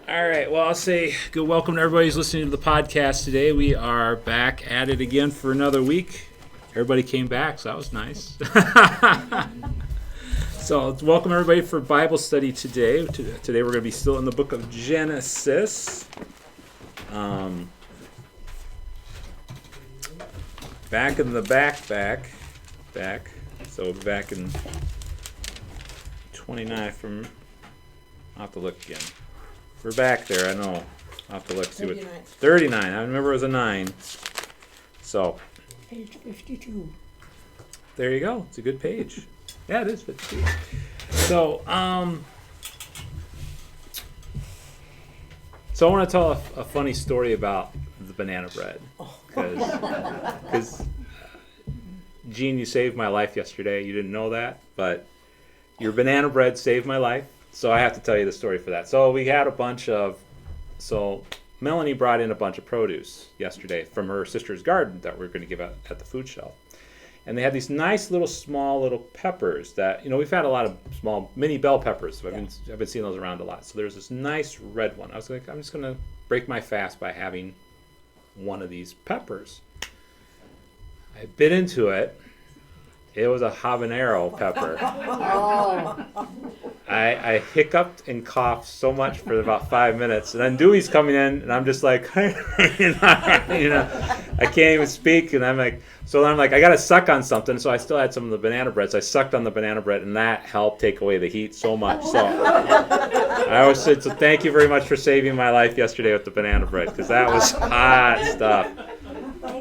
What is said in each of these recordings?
All right, well, I'll say good welcome to everybody who's listening to the podcast today. We are back at it again for another week. Everybody came back, so that was nice. So welcome everybody for Bible study today. Today we're going to be still in the book of Genesis. Back in the back. So back in 29 from, I'll have to look again. We're back there, I know. I'll have to look, see what, 39. I remember it was a 9. So. Page 52. There you go. It's a good page. Yeah, it is 52. So, I want to tell a funny story about the banana bread. Because, Gene, you saved my life yesterday. You didn't know that, but your banana bread saved my life. So I have to tell you the story for that. So we had Melanie brought in a bunch of produce yesterday from her sister's garden that we're going to give out at the food shelf. And they had these nice small little peppers that, we've had a lot of small mini bell peppers. So I've been seeing those around a lot. So there's this nice red one. I was like, I'm just going to break my fast by having one of these peppers. I bit into it. It was a habanero pepper. Oh. I hiccuped and coughed so much for about 5 minutes, and then Dewey's coming in, and I'm just like, I can't even speak, and I'm like, I gotta suck on something. So I still had some of the banana bread, so I sucked on the banana bread, and that helped take away the heat so much. So I always said, so thank you very much for saving my life yesterday with the banana bread, because that was hot stuff.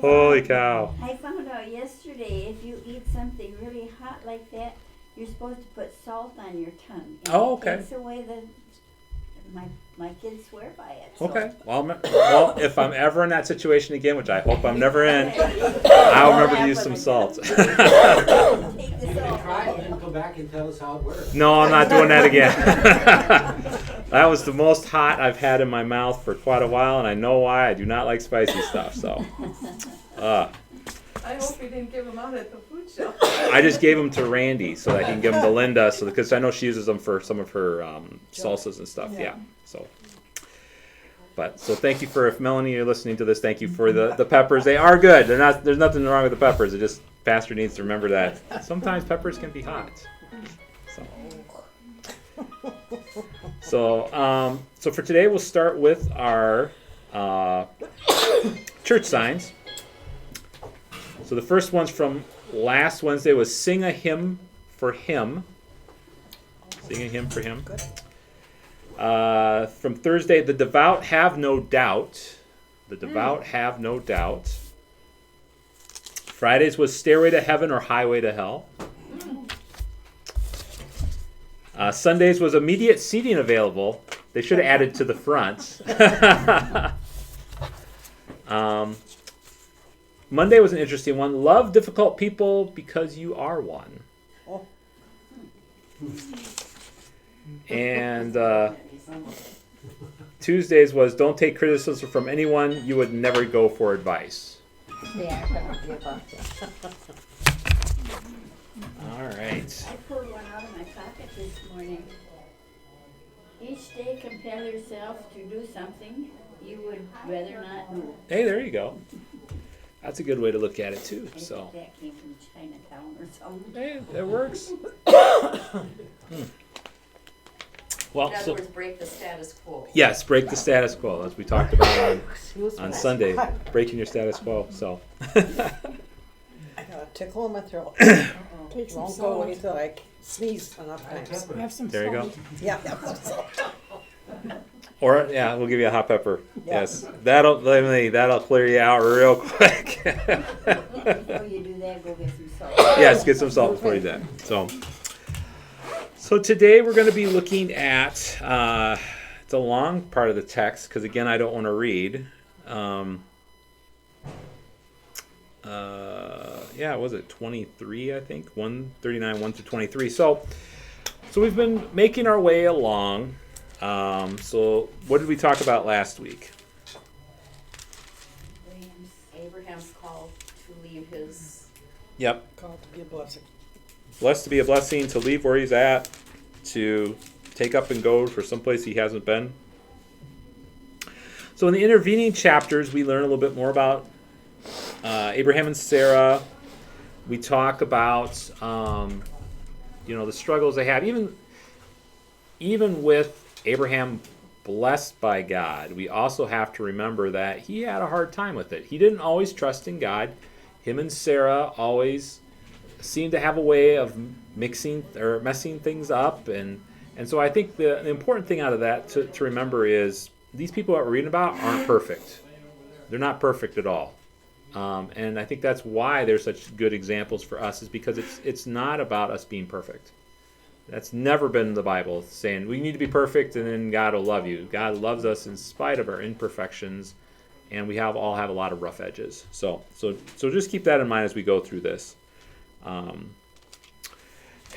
Holy cow! I found out yesterday if you eat something really hot like that, you're supposed to put salt on your tongue. And Oh, okay. It takes away my kids swear by it. So. Okay. Well, if I'm ever in that situation again, which I hope I'm never in, I'll remember to use some salt. Take the You can salt try on it and come back and tell us how it works. No, I'm not doing that again. That was the most hot I've had in my mouth for quite a while, and I know why. I do not like spicy stuff. So, I hope you didn't give them out at the food shelf. I just gave them to Randy so that I can give them to Linda, because I know she uses them for some of her salsas and stuff. Yeah. So thank you if Melanie, you're listening to this. Thank you for the peppers. They are good. There's nothing wrong with the peppers. It just Pastor needs to remember that sometimes peppers can be hot. So for today we'll start with our church signs. So the first one's from last Wednesday was sing a hymn for him. Sing a hymn for him. Good. From Thursday, the devout have no doubt. The devout have no doubt. Fridays was Stairway to Heaven or Highway to Hell. Sundays was immediate seating available. They should have added to the front. Monday was an interesting one. Love difficult people because you are one. Oh. And Tuesdays was don't take criticism from anyone. You would never go for advice. They aren't going to give up. All right. I pulled one out of my pocket this morning. Each day compel yourself to do something you would rather not do. Hey, there you go. That's a good way to look at it too. I So, think that came from Chinatown or something. hey, that works. Well, In other words, break the status quo. yes, break the status quo, as we talked about on Sunday, breaking your status quo. So, I got a tickle in my throat. Take some Won't go salt. away till I sneeze enough times. Have some there you go. salt. Yeah. Or we'll give you a hot pepper. Yeah. Yes, that'll clear you out real quick. Before you do that, go get some salt. Yes, get some salt before you do that. So today we're going to be looking at it's a long part of the text because again I don't want to read. Was it 23? I think 139, 1 through 23. So we've been making our way along. So what did we talk about last week? Abraham's call to leave his. Yep. Called to be a blessing. Blessed to be a blessing, to leave where he's at, to take up and go for someplace he hasn't been. So in the intervening chapters, we learn a little bit more about Abraham and Sarah. We talk about the struggles they had. Even with Abraham blessed by God, we also have to remember that he had a hard time with it. He didn't always trust in God. Him and Sarah always seemed to have a way of messing things up, and so I think the important thing out of that to remember is these people that we're reading about aren't perfect. They're not perfect at all. And I think that's why they're such good examples for us, is because it's not about us being perfect. That's never been in the Bible, saying we need to be perfect and then God will love you. God loves us in spite of our imperfections, and we all have a lot of rough edges. So just keep that in mind as we go through this.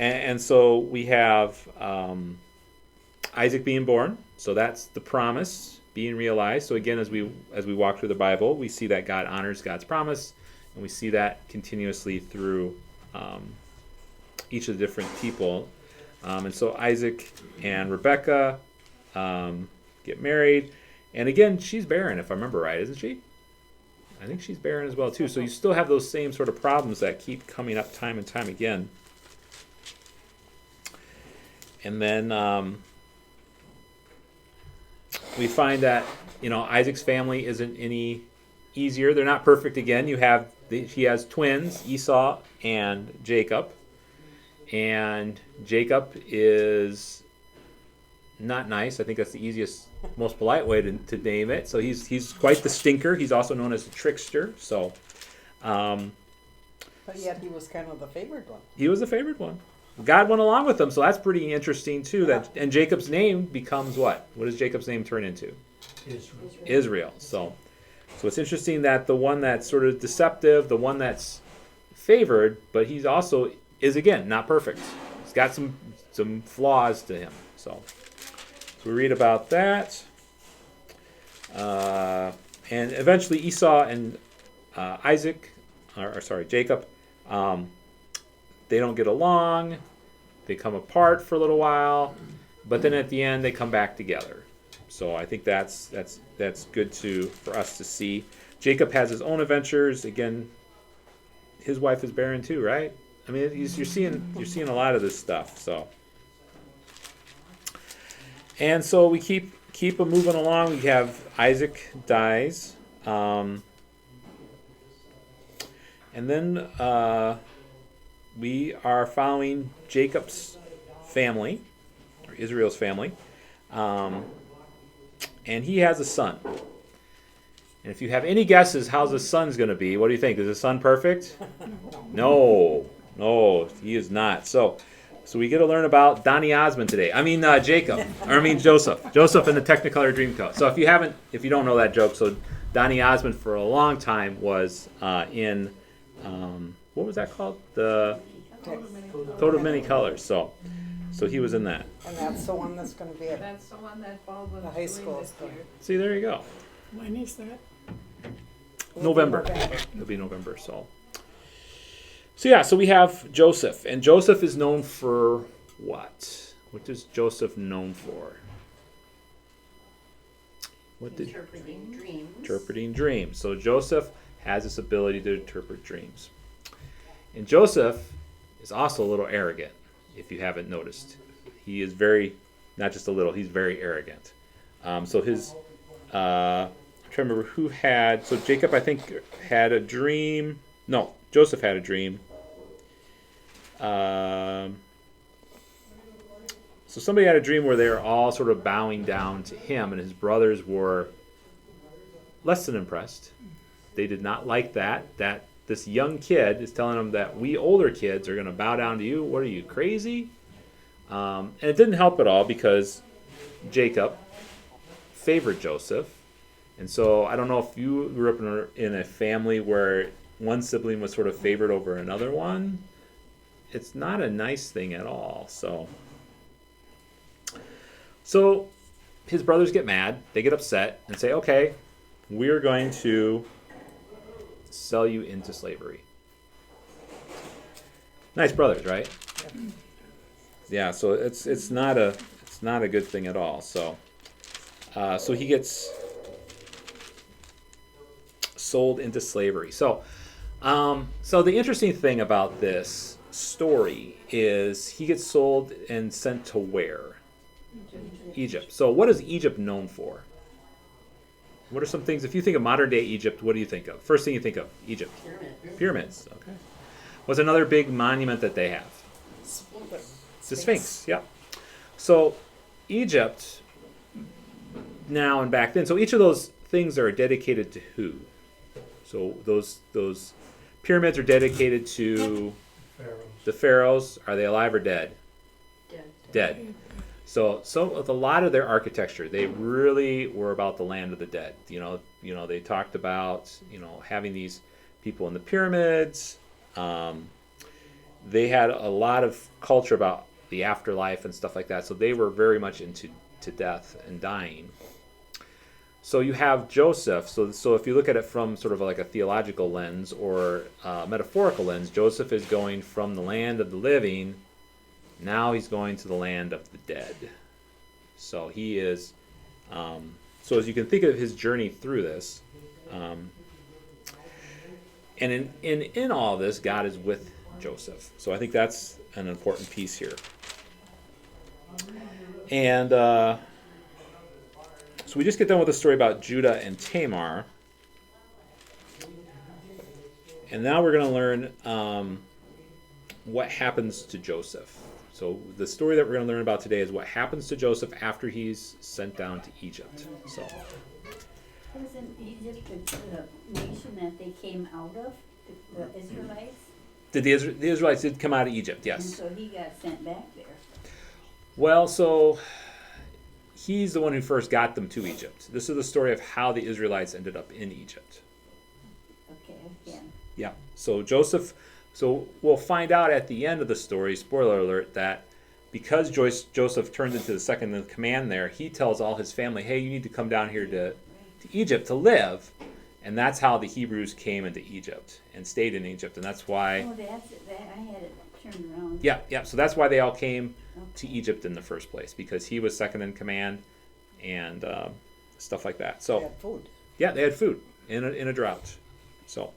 And so we have Isaac being born. So that's the promise being realized. So again, as we walk through the Bible, we see that God honors God's promise, and we see that continuously through each of the different people. And so Isaac and Rebekah get married, and again, she's barren, if I remember right, isn't she? I think she's barren as well too. So you still have those same sort of problems that keep coming up time and time again. And then we find that Isaac's family isn't any easier. They're not perfect again. He has twins, Esau and Jacob. And Jacob is not nice. I think that's the easiest, most polite way to name it. So he's quite the stinker. He's also known as a trickster. So, But yet he was kind of the favored one. He was the favored one. God went along with him, so that's pretty interesting too. And Jacob's name becomes what? What does Jacob's name turn into? Israel. So it's interesting that the one that's sort of deceptive, the one that's favored, but he's also is again not perfect. He's got some flaws to him. So we read about that, and eventually Esau and Jacob, they don't get along. They come apart for a little while, but then at the end they come back together. So I think that's good for us to see. Jacob has his own adventures. Again, his wife is barren too, right? I mean, you're seeing a lot of this stuff. So, and so we keep moving along. We have Isaac dies, and then we are following Jacob's family, or Israel's family, and he has a son. And if you have any guesses how the son's going to be, what do you think? Is the son perfect? No, he is not. So we get to learn about Donny Osmond today. Joseph in the Technicolor Dreamcoat. So if you don't know that joke, so Donny Osmond for a long time was in what was that called? The Coat of Many Colors. So he was in that. And that's the one that's going to be at That's the one that Baldwin's the high doing school. this year. See, there you go. When is that? November. It'll be November. So we have Joseph, and Joseph is known for what? What is Joseph known for? Interpreting dreams. So Joseph has this ability to interpret dreams. And Joseph is also a little arrogant, if you haven't noticed. He is not just a little, he's very arrogant. I'm trying to remember who had, so Jacob, I think, had a dream. No, Joseph had a dream. So somebody had a dream where they were all sort of bowing down to him, and his brothers were less than impressed. They did not like that this young kid is telling them that we older kids are going to bow down to you. What are you, crazy? And it didn't help at all because Jacob favored Joseph. And so I don't know if you grew up in a family where one sibling was sort of favored over another one. It's not a nice thing at all. So his brothers get mad. They get upset and say, okay, we're going to sell you into slavery. Nice brothers, right? Yeah, so it's not a good thing at all. So so he gets sold into slavery. So so the interesting thing about this story is he gets sold and sent to where? Egypt. So what is Egypt known for? What are some things, if you think of modern day Egypt, what do you think of? First thing you think of, Egypt. Pyramids. Okay. What's another big monument that they have? The Sphinx. Yeah. So Egypt now and back then, so each of those things are dedicated to who? So those pyramids are dedicated to the pharaohs. Are they alive or dead? Dead. So with a lot of their architecture, they really were about the land of the dead. You know, they talked about having these people in the pyramids. They had a lot of culture about the afterlife and stuff like that. So they were very much into death and dying. So you have Joseph. So if you look at it from sort of like a theological lens or metaphorical lens, Joseph is going from the land of the living. Now he's going to the land of the dead. So he is, so as you can think of his journey through this, and in all of this, God is with Joseph. So I think that's an important piece here. And so we just get done with a story about Judah and Tamar. And now we're going to learn what happens to Joseph. So the story that we're going to learn about today is what happens to Joseph after he's sent down to Egypt. So Wasn't Egypt the nation that they came out of, the Israelites? the Israelites did come out of Egypt, yes. And so he got sent back there. Well, so he's the one who first got them to Egypt. This is the story of how the Israelites ended up in Egypt. Okay, again. Yeah. So Joseph, so we'll find out at the end of the story, spoiler alert, that because Joseph turns into the second in command there, he tells all his family, hey, you need to come down here to Egypt to live. And that's how the Hebrews came into Egypt and stayed in Egypt. And that's why... Oh, that's it. I had it turned around. Yeah. So that's why they all came to Egypt in the first place, because he was second in command and stuff like that. So They had food. Yeah, they had food in a drought. So,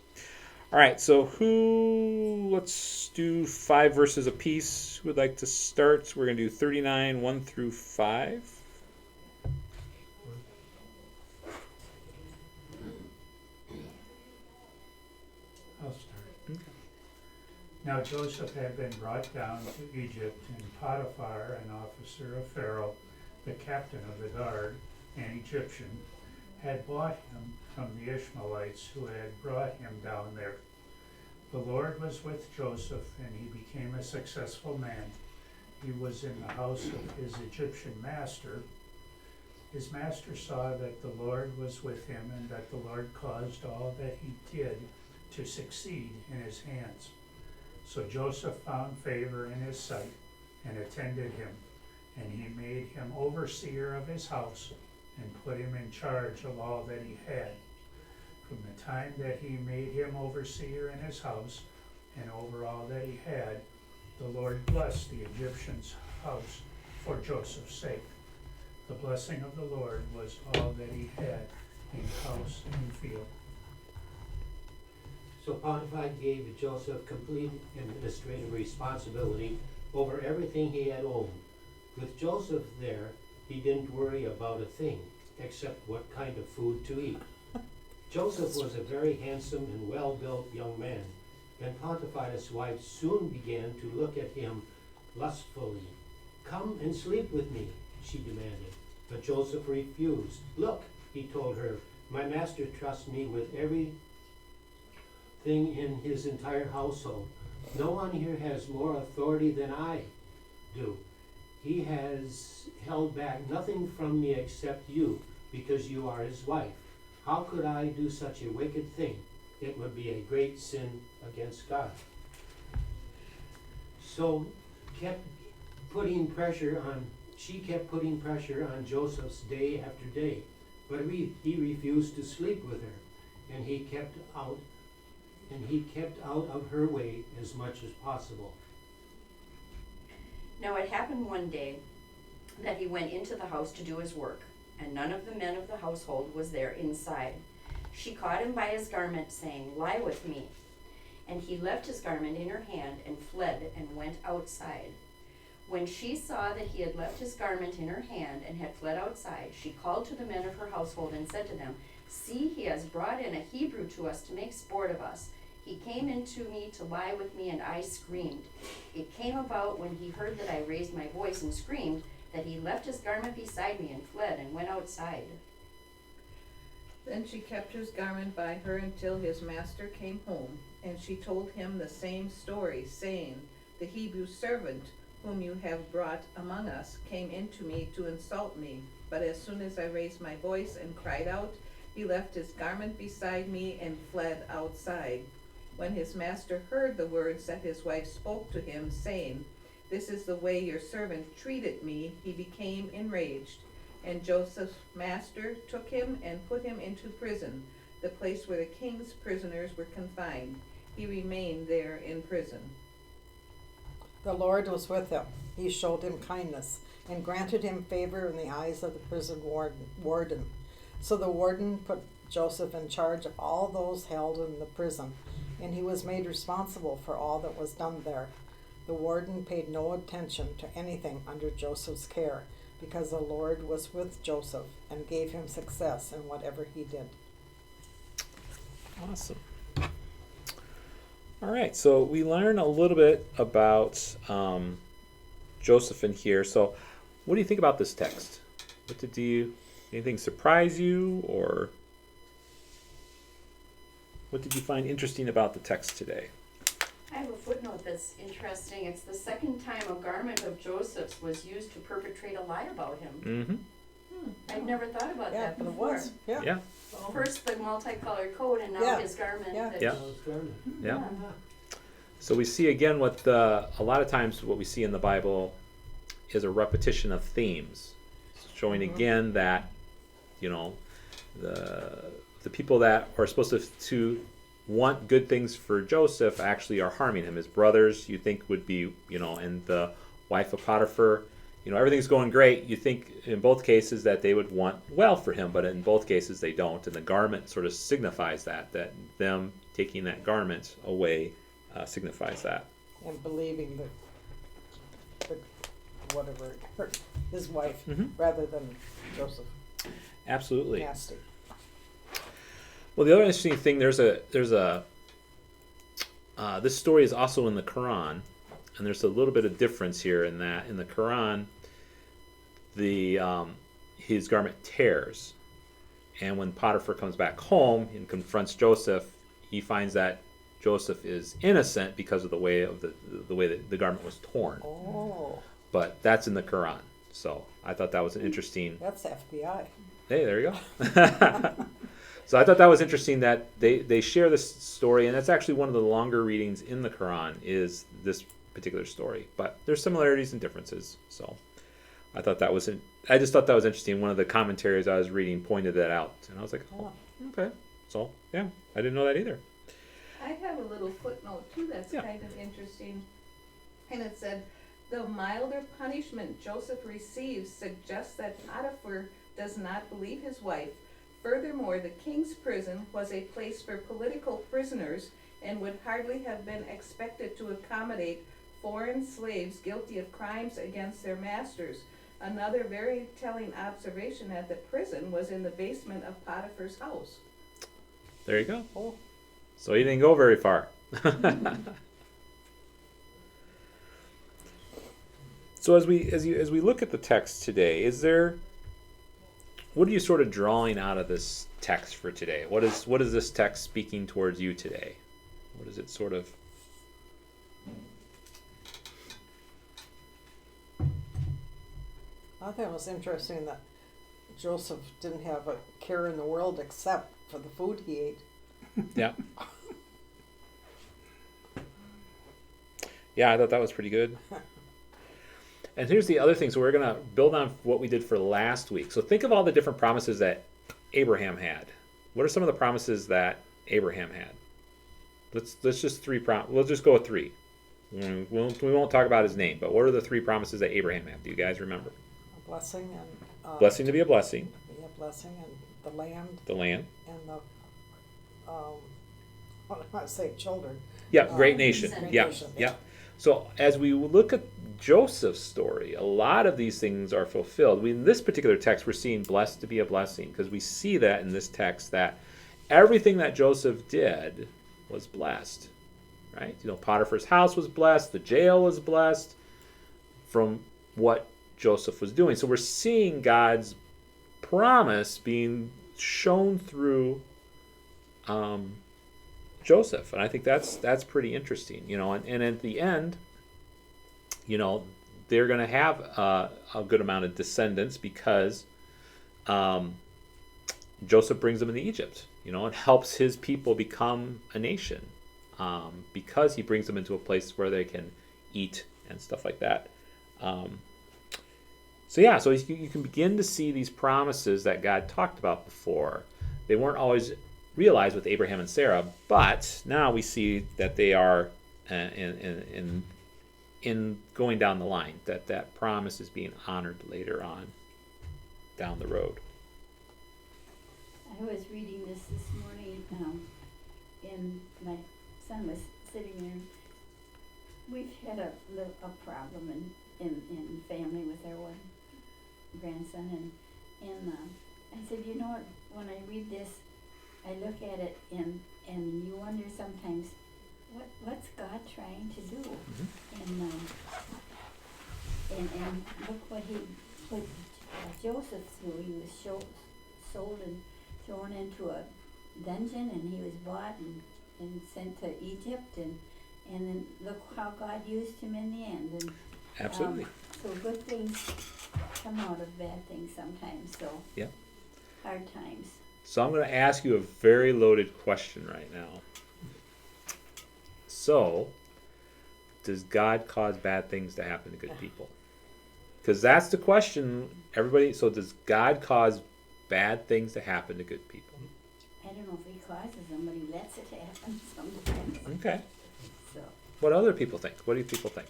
all right. So let's do 5 verses apiece. Who would like to start? We're going to do 39, 1 through 5. I'll start. Now Joseph had been brought down to Egypt, and Potiphar, an officer of Pharaoh, the captain of the guard, an Egyptian, had bought him from the Ishmaelites who had brought him down there. The Lord was with Joseph, and he became a successful man. He was in the house of his Egyptian master. His master saw that the Lord was with him, and that the Lord caused all that he did to succeed in his hands. So Joseph found favor in his sight and attended him, and he made him overseer of his house and put him in charge of all that he had. From the time that he made him overseer in his house and over all that he had, the Lord blessed the Egyptian's house for Joseph's sake. The blessing of the Lord was all that he had in house and field. So Potiphar gave Joseph complete administrative responsibility over everything he had owned. With Joseph there, he didn't worry about a thing except what kind of food to eat. Joseph was a very handsome and well-built young man, and Potiphar's wife soon began to look at him lustfully. "Come and sleep with me," she demanded. But Joseph refused. "Look," he told her, "my master trusts me with everything in his entire household. No one here has more authority than I do. He has held back nothing from me except you, because you are his wife. How could I do such a wicked thing? It would be a great sin against God." So she kept putting pressure on Joseph's day after day, but he refused to sleep with her, and he kept out of her way as much as possible. Now it happened one day that he went into the house to do his work, and none of the men of the household was there inside. She caught him by his garment, saying, "Lie with me." And he left his garment in her hand and fled and went outside. When she saw that he had left his garment in her hand and had fled outside, she called to the men of her household and said to them, "See, he has brought in a Hebrew to us to make sport of us. He came into me to lie with me, and I screamed. It came about when he heard that I raised my voice and screamed, that he left his garment beside me and fled and went outside." Then she kept his garment by her until his master came home, and she told him the same story, saying, "The Hebrew servant whom you have brought among us came into me to insult me. But as soon as I raised my voice and cried out, he left his garment beside me and fled outside." When his master heard the words that his wife spoke to him, saying, "This is the way your servant treated me," he became enraged. And Joseph's master took him and put him into prison, the place where the king's prisoners were confined. He remained there in prison. The Lord was with him. He showed him kindness and granted him favor in the eyes of the prison warden. So the warden put Joseph in charge of all those held in the prison, and he was made responsible for all that was done there. The warden paid no attention to anything under Joseph's care, because the Lord was with Joseph and gave him success in whatever he did. Awesome. All right, so we learn a little bit about Joseph in here. So, what do you think about this text? Anything surprise you, or what did you find interesting about the text today? I have a footnote that's interesting. It's the second time a garment of Joseph's was used to perpetrate a lie about him. Mm-hmm. I'd never thought about Yeah, that but it before. was. Yeah. Yeah. First the multicolored coat, and now Yeah. his garment. Yeah. that- Yeah. Well, it's garment. Yeah. So we see again what a lot of times what we see in the Bible is a repetition of themes, showing again that the people that are supposed to want good things for Joseph actually are harming him. His brothers, you think, would be, and the wife of Potiphar, everything's going great. You think in both cases that they would want well for him, but in both cases they don't. And the garment sort of signifies that them taking that garment away signifies that. And believing his wife, Mhm. rather than Joseph. Absolutely. Nasty. Well, the other interesting thing, there's a this story is also in the Quran, and there's a little bit of difference here in that in the Quran, his garment tears, and when Potiphar comes back home and confronts Joseph, he finds that Joseph is innocent because of the way that the garment was torn. Oh, But that's in the Quran, so I thought that was an interesting. that's FBI. Hey, there you go. So I thought that was interesting that they share this story, and that's actually one of the longer readings in the Quran is this particular story. But there's similarities and differences. So I thought that was I just thought that was interesting. One of the commentaries I was reading pointed that out, and I was like, oh, okay. So yeah, I didn't know that either. I have a little footnote too that's Yeah. kind of interesting. And it said, "The milder punishment Joseph receives suggests that Potiphar does not believe his wife. Furthermore, the king's prison was a place for political prisoners and would hardly have been expected to accommodate foreign slaves guilty of crimes against their masters. Another very telling observation that the prison was in the basement of Potiphar's house." There you go. Oh, So he didn't go very far. So as we look at the text today, what are you sort of drawing out of this text for today? What is this text speaking towards you today? What is it sort of? I thought it was interesting that Joseph didn't have a care in the world except for the food he ate. Yeah. Yeah, I thought that was pretty good. And here's the other thing. So we're going to build on what we did for last week. So think of all the different promises that Abraham had. What are some of the promises that Abraham had? Let's just we'll just go with 3. We won't talk about his name, but what are the 3 promises that Abraham had? Do you guys remember? A blessing and Blessing to be a blessing, be a blessing, and the land the land. and the what do I want to say, children. Yeah, great nation. Great Yeah, nation, yeah. So as we look at Joseph's story, a lot of these things are fulfilled. In this particular text, we're seeing blessed to be a blessing, because we see that in this text that everything that Joseph did was blessed, right? Potiphar's house was blessed, the jail was blessed from what Joseph was doing. So we're seeing God's promise being shown through Joseph, and I think that's pretty interesting, and at the end, they're going to have a good amount of descendants, because Joseph brings them into Egypt, and helps his people become a nation, because he brings them into a place where they can eat and stuff like that. So you can begin to see these promises that God talked about before. They weren't always realized with Abraham and Sarah, but now we see that they are in going down the line, that promise is being honored later on down the road. I was reading this morning, and my son was sitting there. We've had a problem in family with our one grandson, and I said, when I read this, I look at it and you wonder sometimes, what's God trying to do? Mm-hmm. And look what he put Joseph through. He was sold and thrown into a dungeon, and he was bought and sent to Egypt, and then look how God used him in the end. And absolutely. So good things come out of bad things sometimes. So yeah, hard times. So I'm going to ask you a very loaded question right now. So, does God cause bad things to happen to good people? Because that's the question, everybody. So does God cause bad things to happen to good people? I don't know if he causes them, but he lets it happen sometimes. Okay. So. What other people think? What do people think?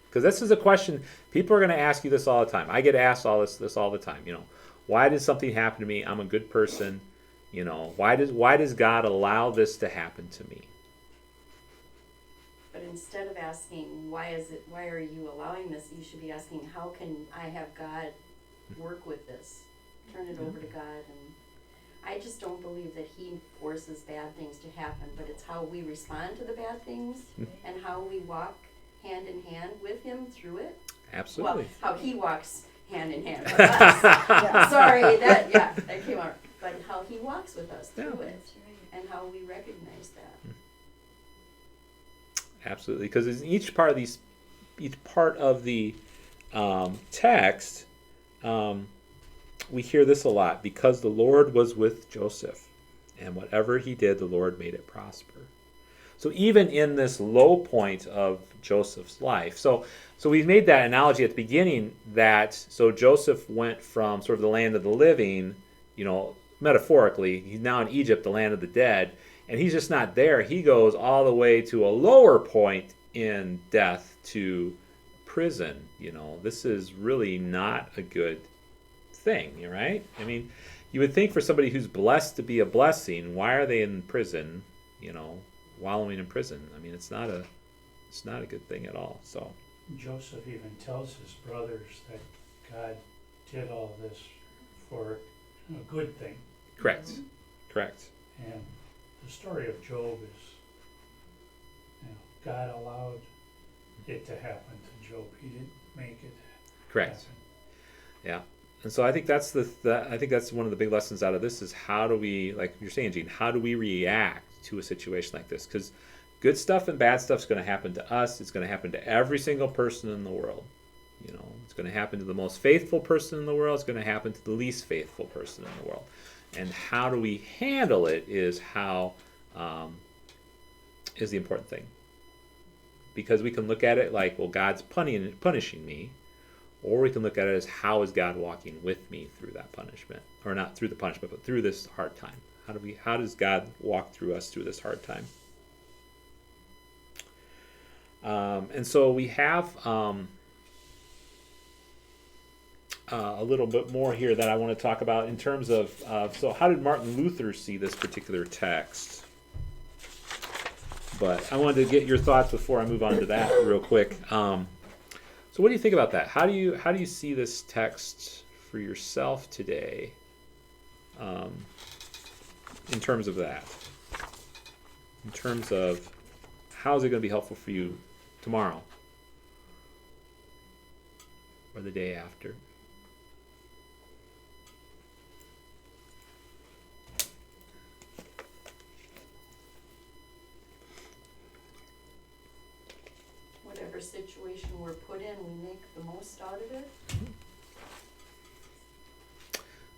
Because this is a question, people are going to ask you this all the time. I get asked all this all the time. Why did something happen to me? I'm a good person. Why does God allow this to happen to me? But instead of asking, why are you allowing this, you should be asking, how can I have God work with this? Turn it over to God. And I just don't believe that he forces bad things to happen, but it's how we respond to the bad things and how we walk hand in hand with him through it. Absolutely. Well, how he walks hand in hand with us. Sorry, that came out. But how he walks with us through it, and how we recognize that. Absolutely, because in each part of the text, we hear this a lot. Because the Lord was with Joseph, and whatever he did, the Lord made it prosper. So even in this low point of Joseph's life, so we've made that analogy at the beginning that so Joseph went from sort of the land of the living, metaphorically, he's now in Egypt, the land of the dead, and he's just not there. He goes all the way to a lower point in death, to prison. This is really not a good thing, right? I mean, you would think for somebody who's blessed to be a blessing, why are they in prison, wallowing in prison? I mean, it's not a good thing at all. So Joseph even tells his brothers that God did all this for a good thing. Correct. Correct. And the story of Job is, God allowed it to happen to Job. He didn't make it Correct. happen. Yeah. And so I think that's that's one of the big lessons out of this is how do we, like you're saying, Gene, how do we react to a situation like this? Because good stuff and bad stuff is going to happen to us. It's going to happen to every single person in the world. It's going to happen to the most faithful person in the world. It's going to happen to the least faithful person in the world. And how do we handle it is is the important thing. Because we can look at it like, well, God's punishing me, or we can look at it as how is God walking with me through that punishment, or not through the punishment, but through this hard time. How does God walk through us through this hard time? And so we have a little bit more here that I want to talk about in terms of, so how did Martin Luther see this particular text? But I wanted to get your thoughts before I move on to that real quick. So what do you think about that? How do you see this text for yourself today, in terms of that? In terms of how is it going to be helpful for you tomorrow or the day after? Whatever situation we're put in, we make the most out of it.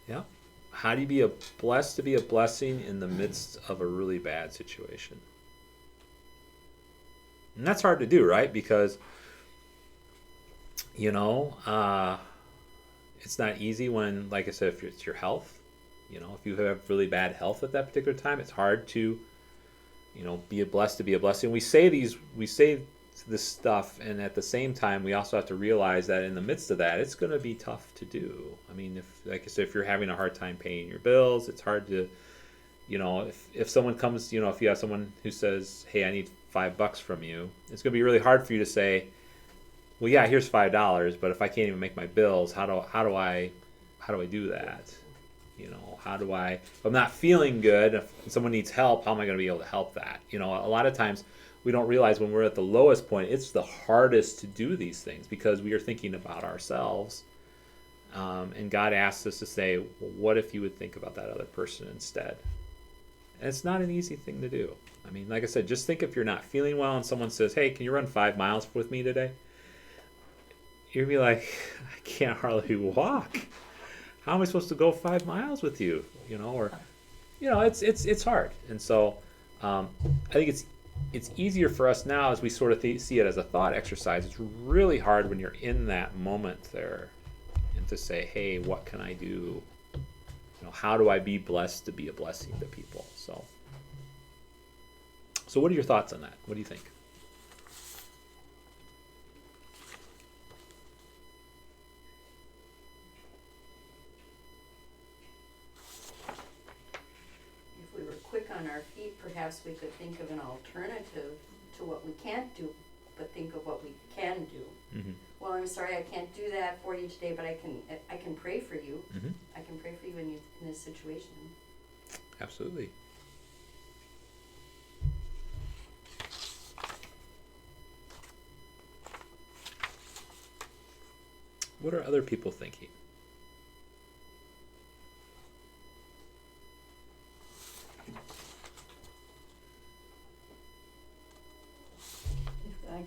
Yeah. How do you be blessed to be a blessing in the midst of a really bad situation? And that's hard to do, right? Because, it's not easy when, like I said, if it's your health, if you have really bad health at that particular time, it's hard to, be blessed to be a blessing. We say this stuff, and at the same time, we also have to realize that in the midst of that, it's going to be tough to do. I mean, if you're having a hard time paying your bills, it's hard to, if someone comes, if you have someone who says, "Hey, I need $5 from you," it's going to be really hard for you to say, "Well, yeah, here's $5, but if I can't even make my bills, how do I do that? If I'm not feeling good, if someone needs help, how am I going to be able to help that?" A lot of times we don't realize when we're at the lowest point, it's the hardest to do these things because we are thinking about ourselves. And God asks us to say, well, what if you would think about that other person instead? And it's not an easy thing to do. I mean, like I said, just think if you're not feeling well and someone says, "Hey, can you run 5 miles with me today?" You'd be like, "I can't hardly walk. How am I supposed to go 5 miles with you?" It's hard. And so I think it's easier for us now as we sort of see it as a thought exercise. It's really hard when you're in that moment there and to say, "Hey, what can I do? How do I be blessed to be a blessing to people?" So what are your thoughts on that? What do you think? If we were quick on our feet, perhaps we could think of an alternative to what we can't do, but think of what we can do. Mm-hmm. Well, I'm sorry, I can't do that for you today, but I can pray for you. Mm-hmm. I can pray for you in this situation. Absolutely. What are other people thinking? If God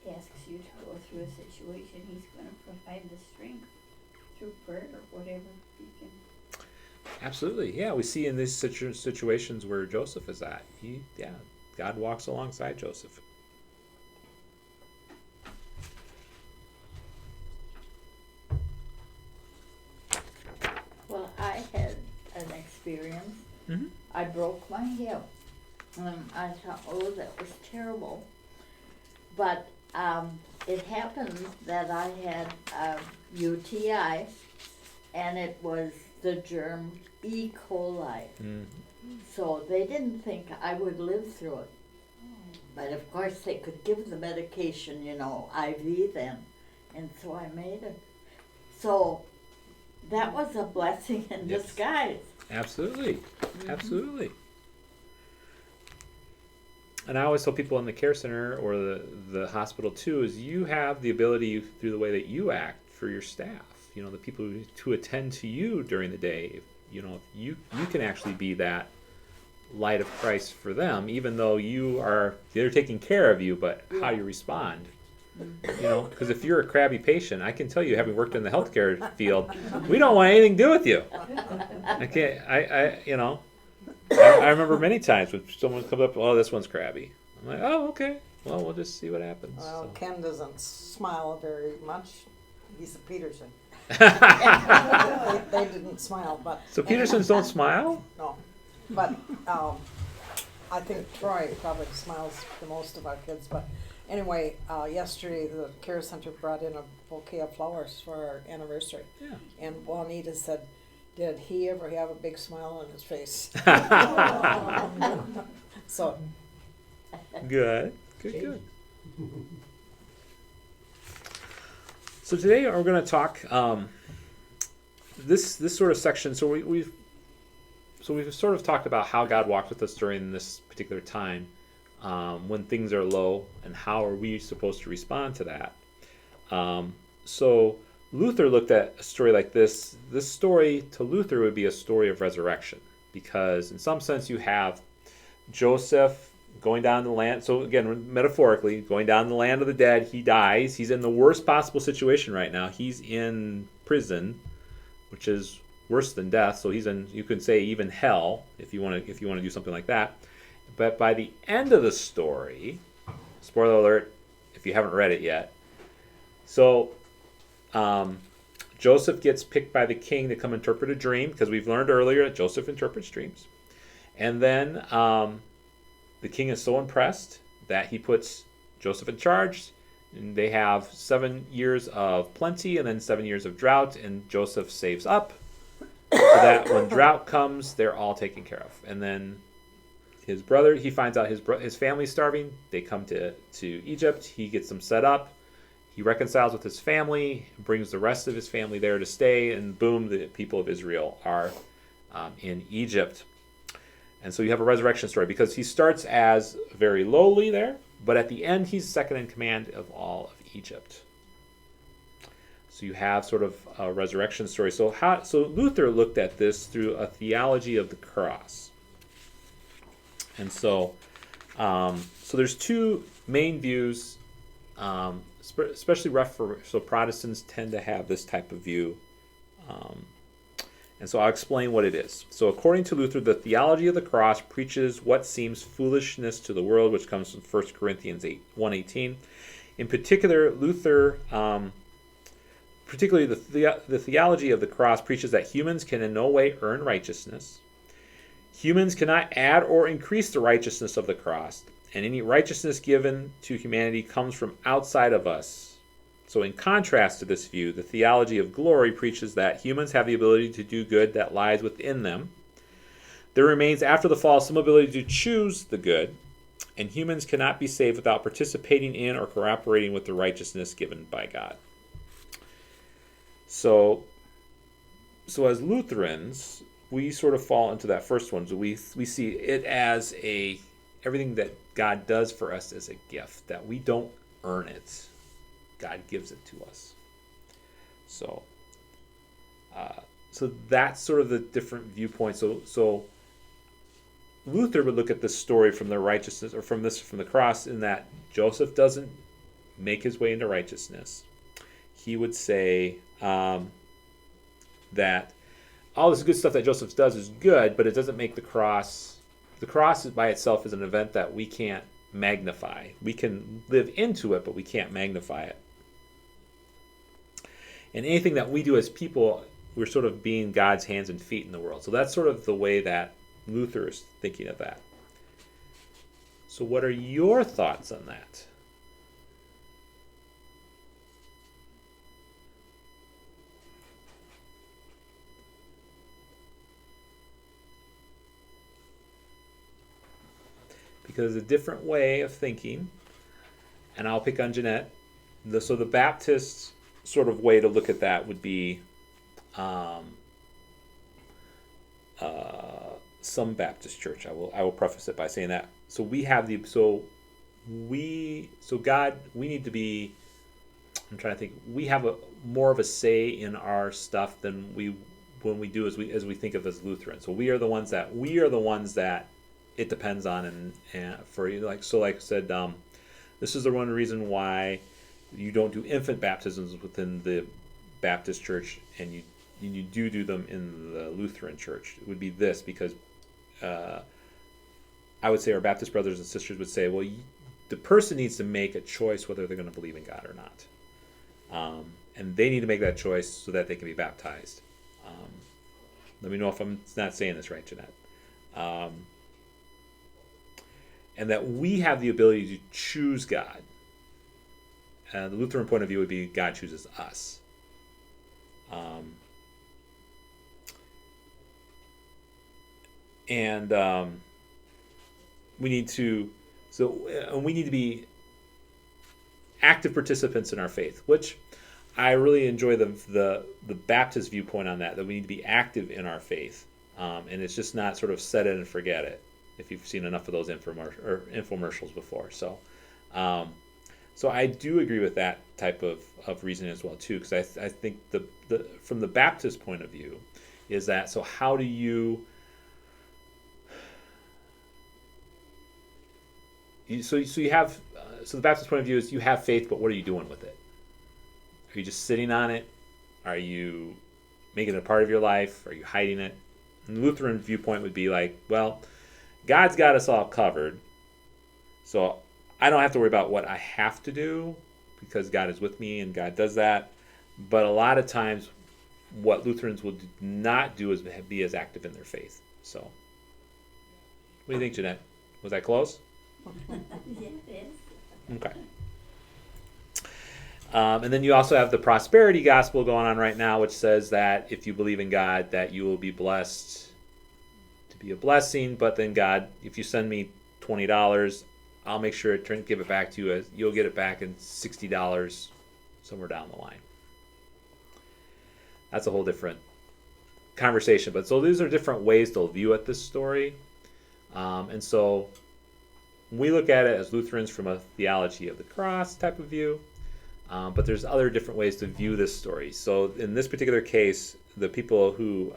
asks you to go through a situation, He's going to provide the strength through prayer or whatever He can. Absolutely, yeah. We see in these situations where Joseph is at, God walks alongside Joseph. Well, I had an experience. Mm-hmm. I broke my hip. I thought, oh, that was terrible. But it happened that I had a UTI, and it was the germ E. coli. Mm-hmm. So they didn't think I would live through it. But of course they could give the medication, IV then. And so I made it. So that was a blessing in Yes. disguise. Absolutely, Mm-hmm. absolutely. And I always tell people in the care center or the hospital too, is you have the ability through the way that you act for your staff, the people who attend to you during the day, you can actually be that light of Christ for them, even though they're taking care of you, but how you respond. Because if you're a crabby patient, I can tell you, having worked in the healthcare field, we don't want anything to do with you. I remember many times when someone comes up, "Oh, this one's crabby." I'm like, "Oh, okay. Well, we'll just see what happens." Well, So. Ken doesn't smile very much. He's a Peterson. They didn't smile, but. So Petersons don't smile? No, but I think Troy probably smiles the most of our kids, but Anyway, yesterday the care center brought in a bouquet of flowers for our anniversary. Yeah. And Juanita said, did he ever have a big smile on his face? So, Good. Good. So today we're going to talk this sort of section. So we've sort of talked about how God walked with us during this particular time, when things are low, and how are we supposed to respond to that. So Luther looked at a story like this. This story to Luther would be a story of resurrection, because in some sense you have Joseph going down the land. So again, metaphorically, going down the land of the dead. He dies. He's in the worst possible situation right now. He's in prison, which is worse than death. So he's in, you can say, even hell, if you want to do something like that. But by the end of the story, spoiler alert, if you haven't read it yet, so Joseph gets picked by the king to come interpret a dream, because we've learned earlier that Joseph interprets dreams. And then the king is so impressed that he puts Joseph in charge, and they have 7 years of plenty and then 7 years of drought, and Joseph saves up so that when drought comes, they're all taken care of. And then his brother, he finds out his family's starving. They come to Egypt. He gets them set up. He reconciles with his family, brings the rest of his family there to stay, and boom, the people of Israel are in Egypt. And so you have a resurrection story, because he starts as very lowly there, but at the end he's second in command of all of Egypt. So you have sort of a resurrection story. So Luther looked at this through a theology of the cross. And so there's two main views, especially so Protestants tend to have this type of view. And so I'll explain what it is. So according to Luther, the theology of the cross preaches what seems foolishness to the world, which comes from 1 Corinthians 1:18. In particular, Luther, particularly the theology of the cross, preaches that humans can in no way earn righteousness. Humans cannot add or increase the righteousness of the cross, and any righteousness given to humanity comes from outside of us. So in contrast to this view, the theology of glory preaches that humans have the ability to do good that lies within them. There remains after the fall some ability to choose the good, and humans cannot be saved without participating in or cooperating with the righteousness given by God. So as Lutherans, we sort of fall into that first one. So we see it as everything that God does for us as a gift, that we don't earn it. God gives it to us. So that's sort of the different viewpoints. So Luther would look at this story from the righteousness, or from the cross, in that Joseph doesn't make his way into righteousness. He would say that all this good stuff that Joseph does is good, but it doesn't make the cross. The cross by itself is an event that we can't magnify. We can live into it, but we can't magnify it. And anything that we do as people, we're sort of being God's hands and feet in the world. So that's sort of the way that Luther is thinking of that. So what are your thoughts on that? Because a different way of thinking, and I'll pick on Jeanette. So the Baptist sort of way to look at that would be some Baptist church. I will preface it by saying that. So we have we need to be. I'm trying to think. We have more of a say in our stuff than when we do as we think of as Lutheran. So we are the ones that it depends on, and for like I said, this is the one reason why you don't do infant baptisms within the Baptist church, and you do them in the Lutheran church. It would be this, because I would say our Baptist brothers and sisters would say, well, the person needs to make a choice whether they're going to believe in God or not, and they need to make that choice so that they can be baptized. Let me know if I'm not saying this right, Jeanette. And that we have the ability to choose God. the Lutheran point of view would be God chooses us. And we need to be active participants in our faith, which I really enjoy the Baptist viewpoint on that we need to be active in our faith, and it's just not sort of set it and forget it. If you've seen enough of those infomercials before, so I do agree with that type of reasoning as well too, because I think the from the Baptist point of view is that, so how do you so you have so the Baptist point of view is you have faith, but what are you doing with it? Are you just sitting on it? Are you making it a part of your life? Are you hiding it? And the Lutheran viewpoint would be like, well, God's got us all covered, so I don't have to worry about what I have to do because God is with me and God does that. But a lot of times what Lutherans will not do is be as active in their faith. So what do you think, Jeanette? Was that close? Yeah, it is. Okay. And then you also have the prosperity gospel going on right now, which says that if you believe in God, that you will be blessed to be a blessing. But then God, if you send me $20, I'll make sure to give it back to you. As you'll get it back in $60 somewhere down the line. That's a whole different conversation. But so these are different ways they'll view at this story. And so we look at it as Lutherans from a theology of the cross type of view. But there's other different ways to view this story. So in this particular case, the people who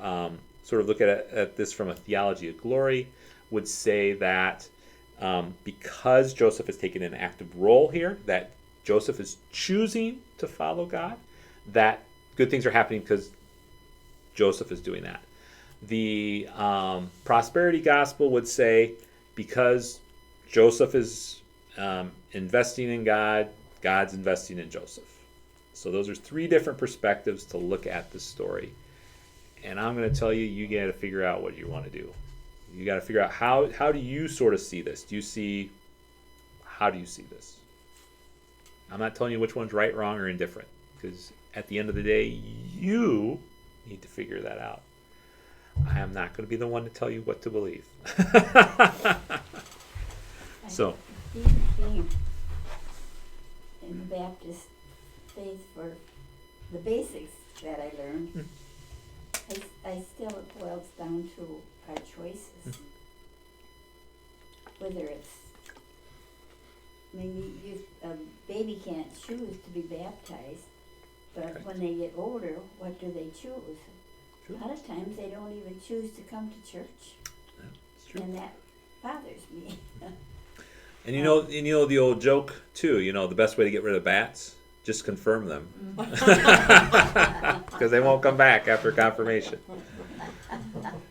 sort of look at this from a theology of glory would say that because Joseph has taken an active role here, that Joseph is choosing to follow God, that good things are happening because Joseph is doing that. The prosperity gospel would say because Joseph is investing in God, God's investing in Joseph. So those are three different perspectives to look at this story. And I'm going to tell you, you got to figure out what you want to do. You got to figure out how do you sort of see this? How do you see this? I'm not telling you which one's right, wrong, or indifferent, because at the end of the day, you need to figure that out. I am not going to be the one to tell you what to believe. So, Even being in the Baptist faith for the basics that I learned, I still, it boils down to our choices. Whether it's, I mean, a baby can't choose to be baptized, but Right. when they get older, what do they choose? True. A lot of times they don't even choose to come to church, yeah, it's true. and that bothers me. And you know the old joke too. You know, the best way to get rid of bats, just confirm them, because they won't come back after confirmation.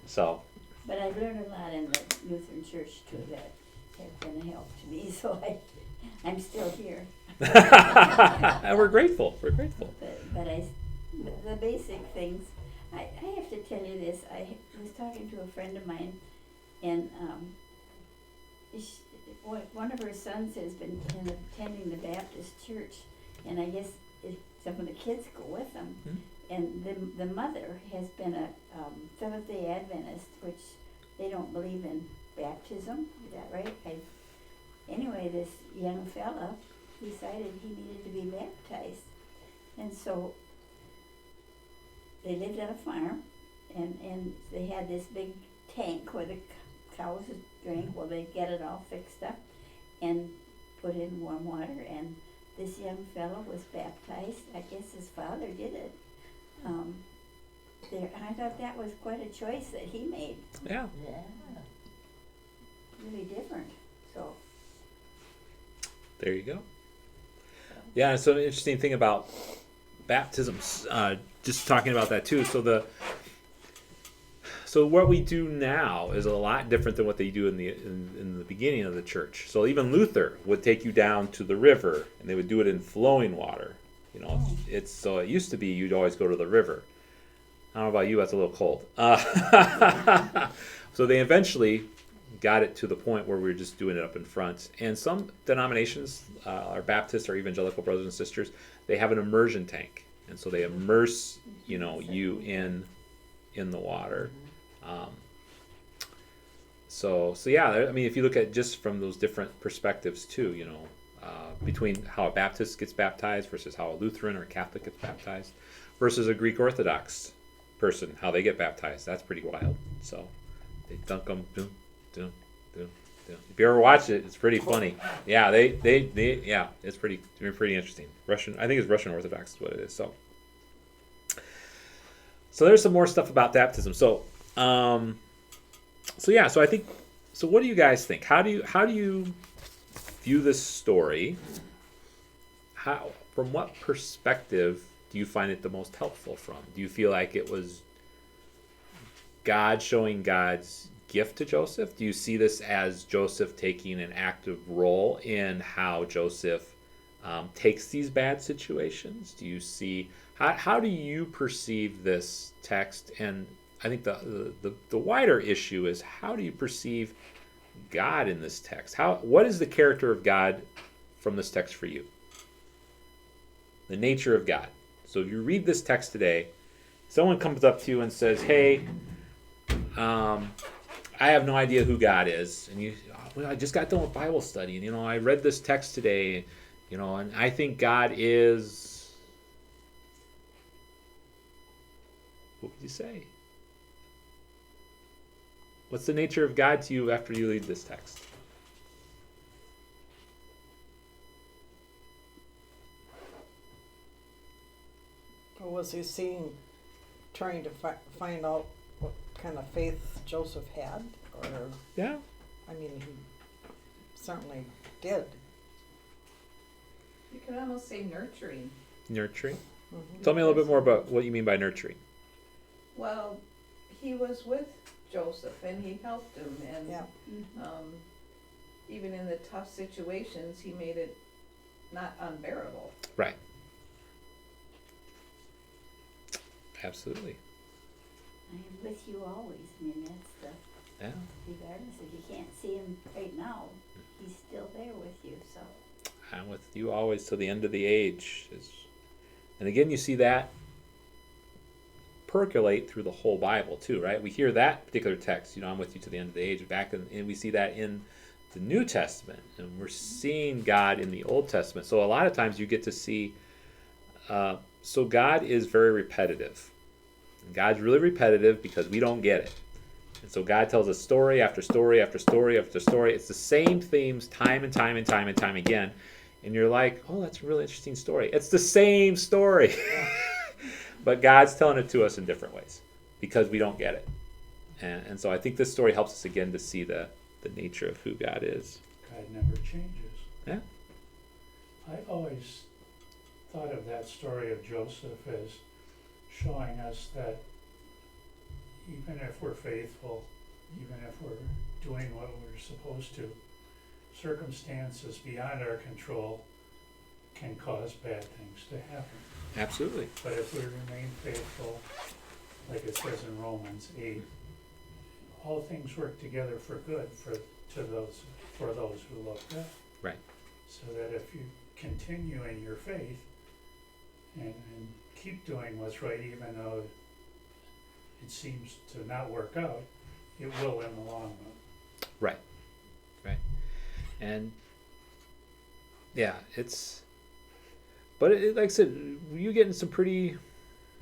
So. But I've learned a lot in the Lutheran Church too that have been a help to me, so I'm still here. And we're grateful. We're grateful. But the basic things, I have to tell you this. I was talking to a friend of mine, and one of her sons has been attending the Baptist church, and I guess some of the kids go with them. And the mother has been a Seventh-day Adventist, which they don't believe in baptism. Is that right? Anyway, this young fella decided he needed to be baptized. And so they lived on a farm, and they had this big tank where the cows would drink. Well, they'd get it all fixed up and put in warm water, and this young fellow was baptized. I guess his father did it. I thought that was quite a choice that he made. Yeah. Yeah. Really different. So There you go. Yeah, and so an interesting thing about baptisms, just talking about that too. So what we do now is a lot different than what they do in the beginning of the church. So even Luther would take you down to the river, and they would do it in flowing water. You know, it used to be you'd always go to the river. I don't know about you, that's a little cold. So they eventually got it to the point where we were just doing it up in front. And some denominations, our Baptist or evangelical brothers and sisters, they have an immersion tank, and so they immerse you in the water. So yeah, I mean, if you look at just from those different perspectives too, between how a Baptist gets baptized versus how a Lutheran or a Catholic gets baptized versus a Greek Orthodox person, how they get baptized, that's pretty wild. So they dunk them, doom, doom, doom, doom. If you ever watch it, it's pretty funny. Yeah, yeah, it's pretty interesting. Russian, I think it's Russian Orthodox is what it is. So there's some more stuff about baptism. So yeah, so I think, so what do you guys think? How do you view this story? From what perspective do you find it the most helpful from? Do you feel like it was God showing God's gift to Joseph? Do you see this as Joseph taking an active role in how Joseph takes these bad situations? Do you see, how do you perceive this text? And I think the wider issue is, how do you perceive God in this text? What is the character of God from this text for you? The nature of God. So if you read this text today, someone comes up to you and says, hey, I have no idea who God is, and I just got done with Bible study, and I read this text today, and I think God is, what would you say? What's the nature of God to you after you read this text? Or was he trying to find out what kind of faith Joseph had? Or, Yeah. I mean, he certainly did. You could almost say nurturing. Nurturing. Mm-hmm. Tell me a little bit more about what you mean by nurturing. Well, he was with Joseph and he helped him, and Yeah. even in the tough situations, he made it not unbearable. Right. Absolutely. I am with you always. I mean, that's the, Yeah. regardless if you can't see him right now, he's still there with you, so. I'm with you always till the end of the age. And again, you see that percolate through the whole Bible too, right? We hear that particular text, I'm with you to the end of the age, and we see that in the New Testament, and we're seeing God in the Old Testament. So a lot of times you get to see, so God is very repetitive. And God's really repetitive because we don't get it. And so God tells us story after story after story after story. It's the same themes time and time and time and time again. And you're like, oh, that's a really interesting story. It's the same story. But God's telling it to us in different ways because we don't get it. And so I think this story helps us again to see the nature of who God is. God never changes. Yeah. I've always thought of that story of Joseph as showing us that even if we're faithful, even if we're doing what we're supposed to, circumstances beyond our control can cause bad things to happen. Absolutely. But if we remain faithful, like it says in Romans 8, all things work together for good for those who love God. Right. So that if you continue in your faith and keep doing what's right, even though it seems to not work out, it will in the long run. Right. Right. And yeah, but like I said, you get in some pretty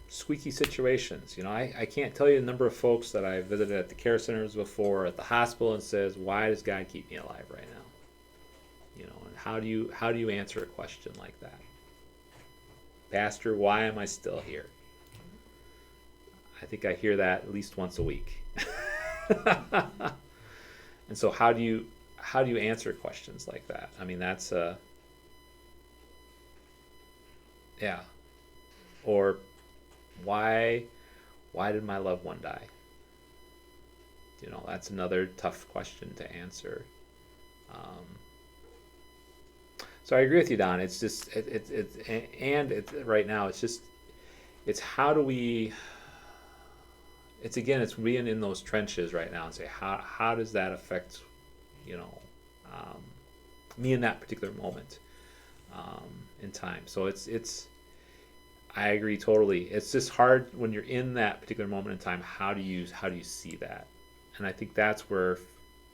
squeaky situations. I can't tell you the number of folks that I visited at the care centers before, at the hospital, and says, why does God keep me alive right now? And how do you answer a question like that? Pastor, why am I still here? I think I hear that at least once a week. And so how do you answer questions like that? I mean, that's yeah. Or why did my loved one die? That's another tough question to answer. So I agree with you, Don. It's just it's right now. It's how do we it's again, it's being in those trenches right now and say, how does that affect, me in that particular moment in time. So it's I agree totally. It's just hard when you're in that particular moment in time. How do you see that? And I think that's where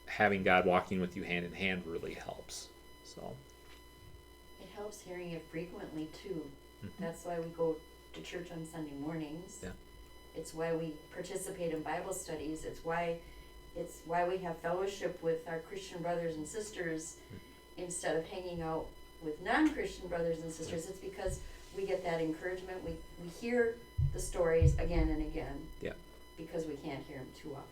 having God walking with you hand in hand really helps. So It helps hearing it frequently too. That's why we go to church on Sunday mornings. Yeah. It's why we participate in Bible studies. It's why we have fellowship with our Christian brothers and sisters instead of hanging out with non-Christian brothers and sisters. It's because we get that encouragement. We hear the stories again and again. Yeah. Because we can't hear them too often.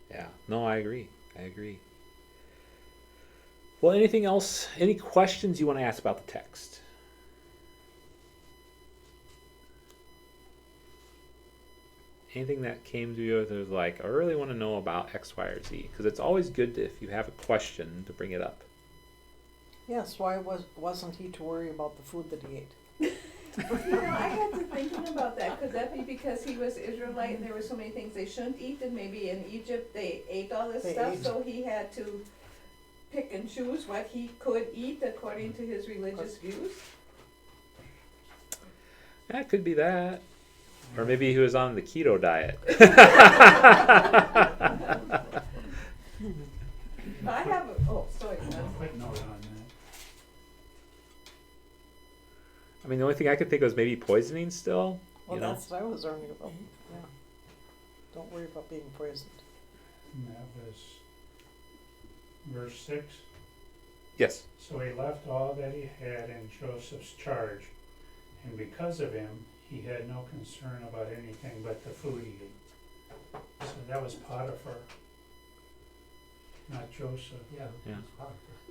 Yeah, no, I agree. Well, anything else? Any questions you want to ask about the text? Anything that came to you that was like, I really want to know about X, Y, or Z? Because it's always good to, if you have a question, to bring it up. Yes, why wasn't he to worry about the food that he ate? I got to thinking about that. Could that be because he was Israelite and there were so many things they shouldn't eat, and maybe in Egypt they ate all this stuff, so he had to pick and choose what he could eat according to his religious views? That could be that. Or maybe he was on the keto diet. I have sorry. Footnote on that. I mean, the only thing I could think of was maybe poisoning still. Well, that's what I was learning about. Yeah. Don't worry about being poisoned. And that was verse 6. Yes. So he left all that he had in Joseph's charge, and because of him, he had no concern about anything but the food he ate. So that was Potiphar, not Joseph. Yeah.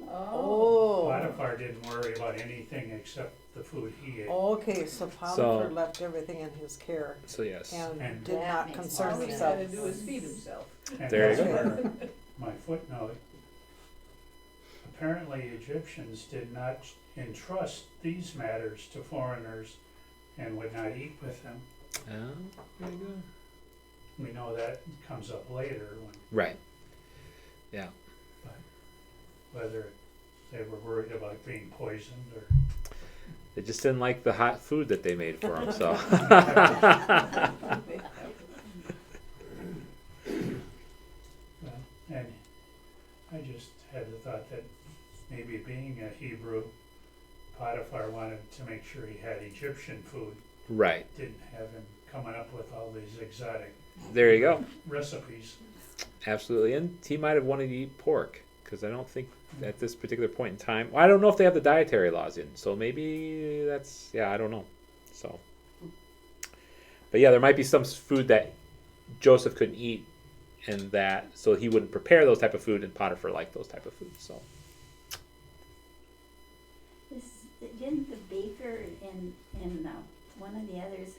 Oh. Potiphar didn't worry about anything except the food he ate. Okay, so Potiphar left everything in his care So yes. and did That not makes concern All he himself. had to do is feed himself. And There you that's go. where my footnote. Apparently Egyptians did not entrust these matters to foreigners and would not eat with them. Oh, very good. We know that comes up later when Right. Yeah. whether they were worried about being poisoned or They just didn't like the hot food that they made for them. So. and I just had the thought that maybe being a Hebrew, Potiphar wanted to make sure he had Egyptian food, Right. didn't have him coming up with all these exotic There you go. recipes. Absolutely. And he might have wanted to eat pork, because I don't think at this particular point in time, well, I don't know if they have the dietary laws in, so maybe that's, I don't know. So, but yeah, there might be some food that Joseph couldn't eat, and that, so he wouldn't prepare those type of food, and Potiphar liked those type of foods. So Didn't the baker and one of the others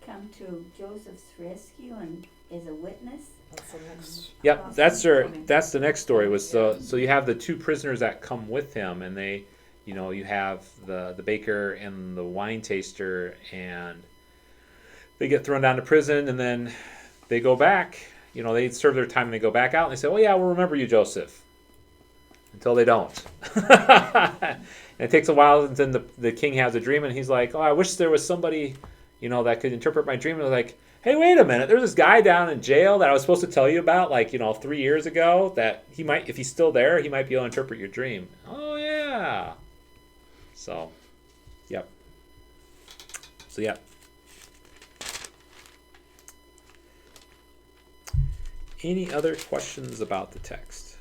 come to Joseph's rescue and is a witness? That's the next. yep, that's the next story was so you have the two prisoners that come with him, and they, you have the baker and the wine taster, and they get thrown down to prison, and then they go back. They serve their time and they go back out, and they say, "Oh yeah, we'll remember you, Joseph." Until they don't. And it takes a while, and then the king has a dream, and he's like, "Oh, I wish there was somebody, that could interpret my dream." And they're like, "Hey, wait a minute. There's this guy down in jail that I was supposed to tell you about, 3 years ago, that he might, if he's still there, he might be able to interpret your dream." Oh, yeah. So, yep. Any other questions about the text?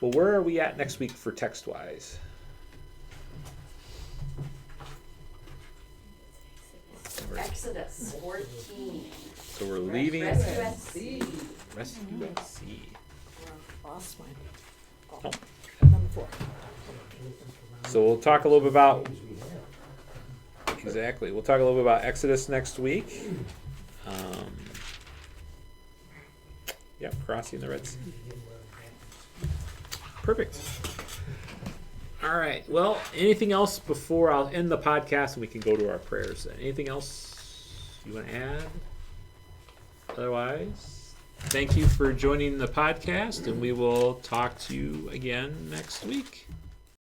Well, where are we at next week for text-wise? Exodus 14. So we're leaving Rescue at sea. Rescue at Sea. Lost mine. Oh. Number 4. So we'll talk a little bit about We'll talk a little bit about Exodus next week. Crossing the Red Sea. Perfect. All right. Well, anything else before I'll end the podcast and we can go to our prayers? Anything else you want to add? Otherwise, thank you for joining the podcast, and we will talk to you again next week.